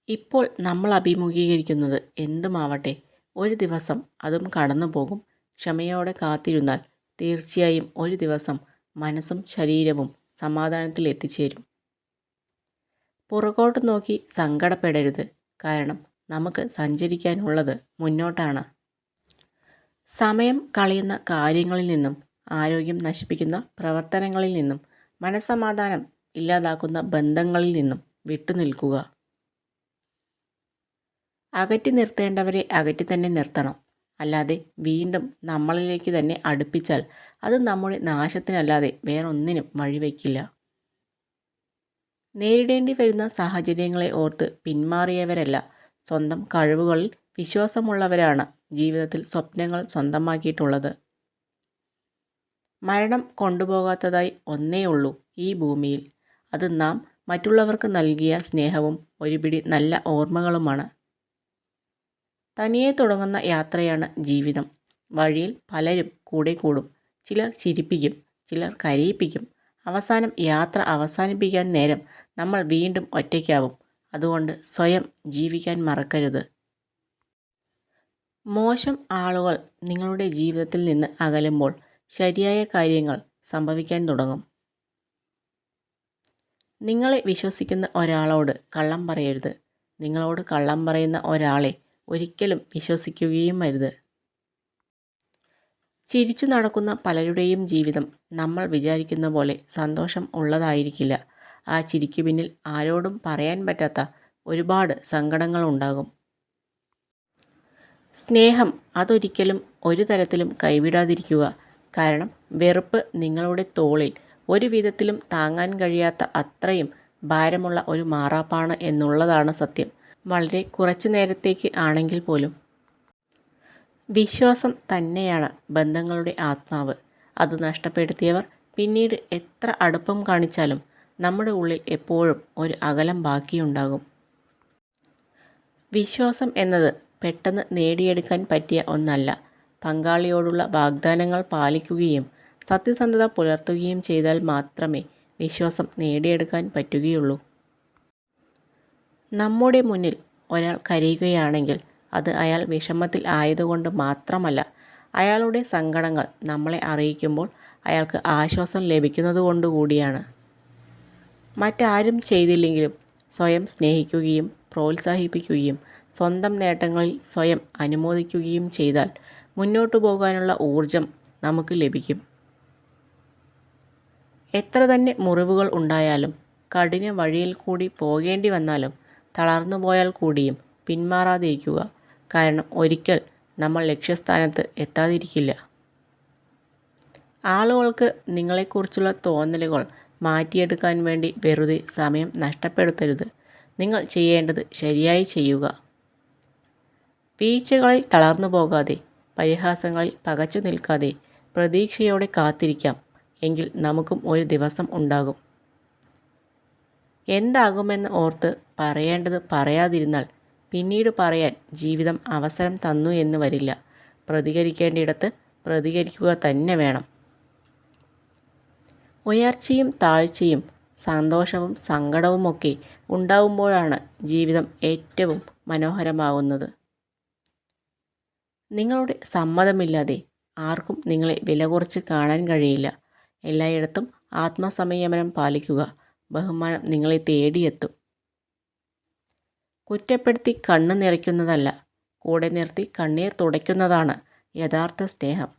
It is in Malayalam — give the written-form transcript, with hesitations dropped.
ഇപ്പോൾ നമ്മൾ അഭിമുഖീകരിക്കുന്നത് എന്തുമാവട്ടെ, ഒരു ദിവസം അതും കടന്നു പോകും. ക്ഷമയോടെ കാത്തിരുന്നാൽ തീർച്ചയായും ഒരു ദിവസം മനസ്സും ശരീരവും സമാധാനത്തിൽ എത്തിച്ചേരും. പുറകോട്ട് നോക്കി സങ്കടപ്പെടരുത്. കാരണം നമുക്ക് സഞ്ചരിക്കാനുള്ളത് മുന്നോട്ടാണ്. സമയം കളയുന്ന കാര്യങ്ങളിൽ നിന്നും, ആരോഗ്യം നശിപ്പിക്കുന്ന പ്രവർത്തനങ്ങളിൽ നിന്നും, മനസ്സമാധാനം ഇല്ലാതാക്കുന്ന ബന്ധങ്ങളിൽ നിന്നും വിട്ടുനിൽക്കുക. അകറ്റി നിർത്തേണ്ടവരെ അകറ്റി തന്നെ നിർത്തണം. അല്ലാതെ വീണ്ടും നമ്മളിലേക്ക് തന്നെ അടുപ്പിച്ചാൽ അത് നമ്മുടെ നാശത്തിനല്ലാതെ വേറൊന്നിനും വഴിവെക്കില്ല. നേരിടേണ്ടി വരുന്ന സാഹചര്യങ്ങളെ ഓർത്ത് പിന്മാറിയവരല്ല, സ്വന്തം കഴിവുകളിൽ വിശ്വാസമുള്ളവരാണ് ജീവിതത്തിൽ സ്വപ്നങ്ങൾ സ്വന്തമാക്കിയിട്ടുള്ളത്. മരണം കൊണ്ടുപോകാത്തതായി ഒന്നേ ഉള്ളൂ ഈ ഭൂമിയിൽ. അത് നാം മറ്റുള്ളവർക്ക് നൽകിയ സ്നേഹവും ഒരു പിടി നല്ല ഓർമ്മകളുമാണ്. തനിയെ തുടങ്ങുന്ന യാത്രയാണ് ജീവിതം. വഴിയിൽ പലരും കൂടെ കൂടും. ചിലർ ചിരിപ്പിക്കും, ചിലർ കരയിപ്പിക്കും. അവസാനം യാത്ര അവസാനിപ്പിക്കാൻ നേരം നമ്മൾ വീണ്ടും ഒറ്റയ്ക്കാവും. അതുകൊണ്ട് സ്വയം ജീവിക്കാൻ മറക്കരുത്. മോശം ആളുകൾ നിങ്ങളുടെ ജീവിതത്തിൽ നിന്ന് അകലുമ്പോൾ ശരിയായ കാര്യങ്ങൾ സംഭവിക്കാൻ തുടങ്ങും. നിങ്ങളെ വിശ്വസിക്കുന്ന ഒരാളോട് കള്ളം പറയരുത്. നിങ്ങളോട് കള്ളം പറയുന്ന ഒരാളെ ഒരിക്കലും വിശ്വസിക്കുകയും അരുത്. ചിരിച്ചു നടക്കുന്ന പലരുടെയും ജീവിതം നമ്മൾ വിചാരിക്കുന്ന പോലെ സന്തോഷം ഉള്ളതായിരിക്കില്ല. ആ ചിരിക്കു പിന്നിൽ ആരോടും പറയാൻ പറ്റാത്ത ഒരുപാട് സങ്കടങ്ങളുണ്ടാകും. സ്നേഹം അതൊരിക്കലും ഒരു തരത്തിലും കൈവിടാതിരിക്കുക. കാരണം വെറുപ്പ് നിങ്ങളുടെ തോളിൽ ഒരു വിധത്തിലും താങ്ങാൻ കഴിയാത്ത അത്രയും ഭാരമുള്ള ഒരു മാറാപ്പാണ് എന്നുള്ളതാണ് സത്യം. വളരെ കുറച്ചു നേരത്തേക്ക് ആണെങ്കിൽ പോലും. വിശ്വാസം തന്നെയാണ് ബന്ധങ്ങളുടെ ആത്മാവ്. അത് നഷ്ടപ്പെടുത്തിയവർ പിന്നീട് എത്ര അടുപ്പം കാണിച്ചാലും നമ്മുടെ ഉള്ളിൽ എപ്പോഴും ഒരു അകലം ബാക്കിയുണ്ടാകും. വിശ്വാസം എന്നത് പെട്ടെന്ന് നേടിയെടുക്കാൻ പറ്റിയ ഒന്നല്ല. പങ്കാളിയോടുള്ള വാഗ്ദാനങ്ങൾ പാലിക്കുകയും സത്യസന്ധത പുലർത്തുകയും ചെയ്താൽ മാത്രമേ വിശ്വാസം നേടിയെടുക്കാൻ പറ്റുകയുള്ളൂ. നമ്മുടെ മുന്നിൽ ഒരാൾ കരയുകയാണെങ്കിൽ അത് അയാൾ വിഷമത്തിൽ ആയതുകൊണ്ട് മാത്രമല്ല, അയാളുടെ സങ്കടങ്ങൾ നമ്മളെ അറിയിക്കുമ്പോൾ അയാൾക്ക് ആശ്വാസം ലഭിക്കുന്നത് കൂടിയാണ്. മറ്റാരും ചെയ്തില്ലെങ്കിലും സ്വയം സ്നേഹിക്കുകയും പ്രോത്സാഹിപ്പിക്കുകയും സ്വന്തം നേട്ടങ്ങളിൽ സ്വയം അനുമോദിക്കുകയും ചെയ്താൽ മുന്നോട്ടു പോകാനുള്ള ഊർജം നമുക്ക് ലഭിക്കും. എത്ര തന്നെ മുറിവുകൾ ഉണ്ടായാലും, കഠിന വഴിയിൽ കൂടി പോകേണ്ടി വന്നാലും തളർന്നു പോയാൽ കൂടിയും പിന്മാറാതിരിക്കുക. കാരണം ഒരിക്കൽ നമ്മൾ ലക്ഷ്യസ്ഥാനത്ത് എത്താതിരിക്കില്ല. ആളുകൾക്ക് നിങ്ങളെക്കുറിച്ചുള്ള തോന്നലുകൾ മാറ്റിയെടുക്കാൻ വേണ്ടി വെറുതെ സമയം നഷ്ടപ്പെടുത്തരുത്. നിങ്ങൾ ചെയ്യേണ്ടത് ശരിയായി ചെയ്യുക. വീഴ്ചകളിൽ തളർന്നു പോകാതെ, പരിഹാസങ്ങളിൽ പകച്ചു നിൽക്കാതെ പ്രതീക്ഷയോടെ കാത്തിരിക്കാം. എങ്കിൽ നമുക്കും ഒരു ദിവസം ഉണ്ടാകും. എന്താകുമെന്ന് ഓർത്ത് പറയേണ്ടത് പറയാതിരുന്നാൽ പിന്നീട് പറയാൻ ജീവിതം അവസരം തന്നു എന്ന് വരില്ല. പ്രതികരിക്കേണ്ടിടത്ത് പ്രതികരിക്കുക തന്നെ വേണം. ഉയർച്ചയും താഴ്ചയും സന്തോഷവും സങ്കടവുമൊക്കെ ഉണ്ടാവുമ്പോഴാണ് ജീവിതം ഏറ്റവും മനോഹരമാകുന്നത്. നിങ്ങളുടെ സമ്മതമില്ലാതെ ആർക്കും നിങ്ങളെ വില കുറച്ച് കാണാൻ കഴിയില്ല. എല്ലായിടത്തും ആത്മസംയമനം പാലിക്കുക. ബഹുമാനം നിങ്ങളെ തേടിയെത്തും. കുറ്റപ്പെടുത്തി കണ്ണ് നിറയ്ക്കുന്നതല്ല, കൂടെ നിർത്തി കണ്ണീർ തുടയ്ക്കുന്നതാണ് യഥാർത്ഥ സ്നേഹം.